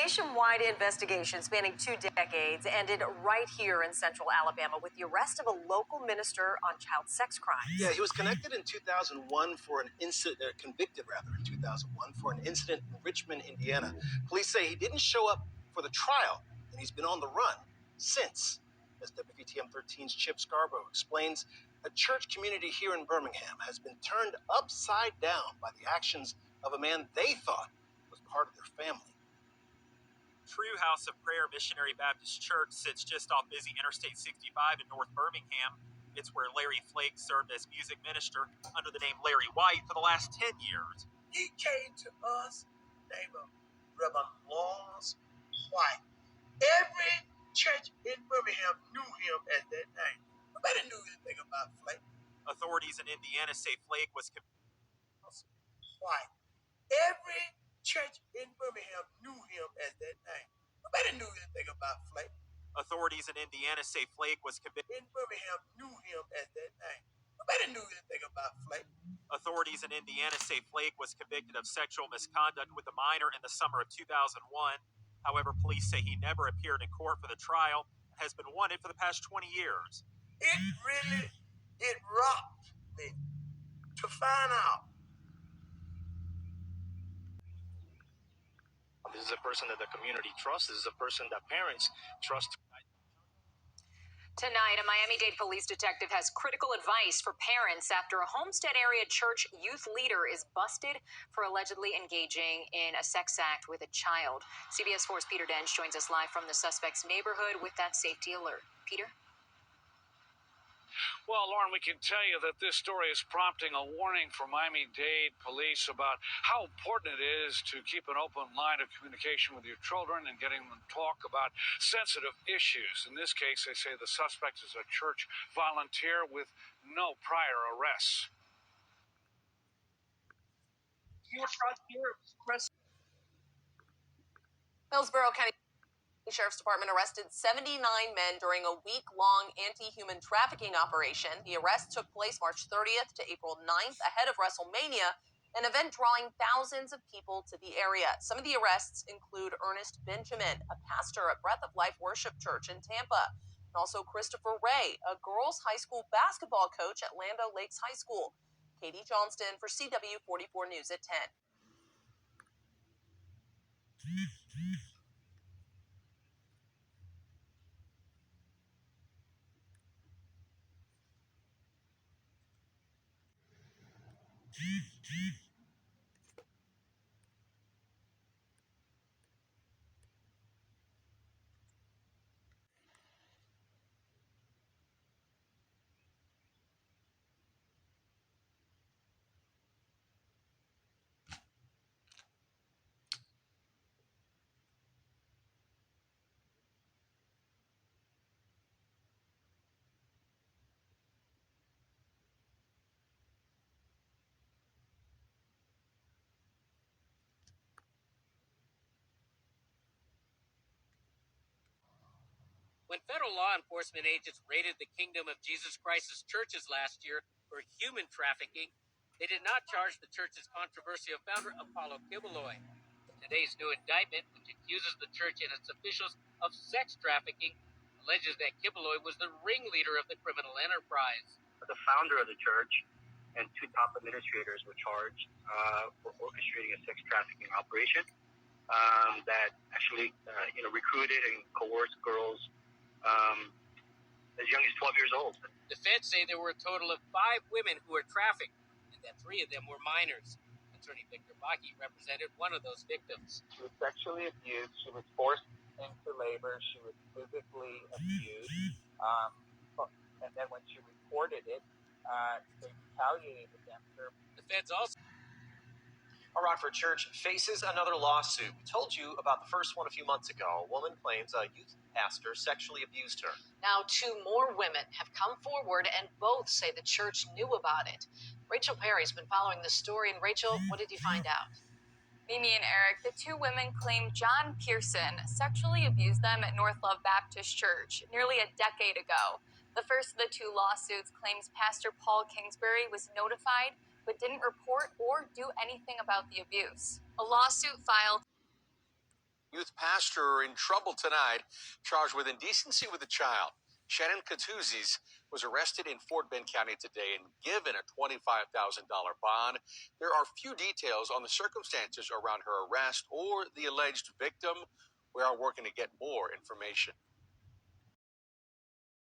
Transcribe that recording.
nationwide investigation spanning 2 decades ended right here in central Alabama with the arrest of a local minister on child sex crimes. Yeah, he was connected in 2001 for an incident, convicted rather in 2001 for an incident in Richmond, Indiana. Police say he didn't show up for the trial, and he's been on the run since. As WVTM 13's Chip Scarborough explains, a church community here in Birmingham has been turned upside down by the actions of a man they thought was part of their family. True House of Prayer Missionary Baptist Church sits just off busy Interstate 65 in North Birmingham. It's where Larry Flake served as music minister under the name Larry White for the last 10 years. He came to us, named Reverend Lawrence White. Every church in Birmingham knew him as that name. Nobody knew anything about Flake. Authorities in Indiana say Flake was White. Every church in Birmingham knew him as that name. Nobody knew anything about Flake. Authorities in Indiana say Flake was convicted. In Birmingham knew him as that name. Nobody knew anything about Flake. Authorities in Indiana say Flake was convicted of sexual misconduct with a minor in the summer of 2001. However, police say he never appeared in court for the trial and has been wanted for the past 20 years. It rocked me to find out. This is a person that the community trusts. This is a person that parents trust. Tonight, a Miami-Dade police detective has critical advice for parents after a Homestead area church youth leader is busted for allegedly engaging in a sex act with a child. CBS 4's Peter Dench joins us live from the suspect's neighborhood with that safety alert. Peter? Well, Lauren, we can tell you that this story is prompting a warning for Miami-Dade police about how important it is to keep an open line of communication with your children and getting them to talk about sensitive issues. In this case, they say the suspect is a church volunteer with no prior arrests. Hillsborough County Sheriff's Department arrested 79 men during a week-long anti-human trafficking operation. The arrest took place March 30th to April 9th ahead of WrestleMania, an event drawing thousands of people to the area. Some of the arrests include Ernest Benjamin, a pastor at Breath of Life Worship Church in Tampa, and also Christopher Ray, a girls' high school basketball coach at Land O'Lakes High School. Katie Johnston for CW 44 News at 10. When federal law enforcement agents raided the Kingdom of Jesus Christ's churches last year for human trafficking, they did not charge the church's controversial founder, Apollo Kibeloy. Today's new indictment, which accuses the church and its officials of sex trafficking, alleges that Kibeloy was the ringleader of the criminal enterprise. The founder of the church and two top administrators were charged for orchestrating a sex trafficking operation that actually recruited and coerced girls as young as 12 years old. The feds say there were a total of 5 women who were trafficked, and that 3 of them were minors. Attorney Victor Bakke represented one of those victims. She was sexually abused. She was forced into labor. She was physically abused. And then when she reported it, they retaliated against her. The feds also... A Rockford church faces another lawsuit. We told you about the first one a few months ago. A woman claims a youth pastor sexually abused her. Now 2 more women have come forward and both say the church knew about it. Rachel Perry's been following this story. And Rachel, what did you find out? Mimi and Eric, the 2 women claim John Pearson sexually abused them at North Love Baptist Church nearly a decade ago. The first of the 2 lawsuits claims Pastor Paul Kingsbury was notified but didn't report or do anything about the abuse. A lawsuit filed. Youth pastor in trouble tonight, charged with indecency with a child. Shannon Catuzis was arrested in Fort Bend County today and given a $25,000 bond. There are few details on the circumstances around her arrest or the alleged victim. We are working to get more information.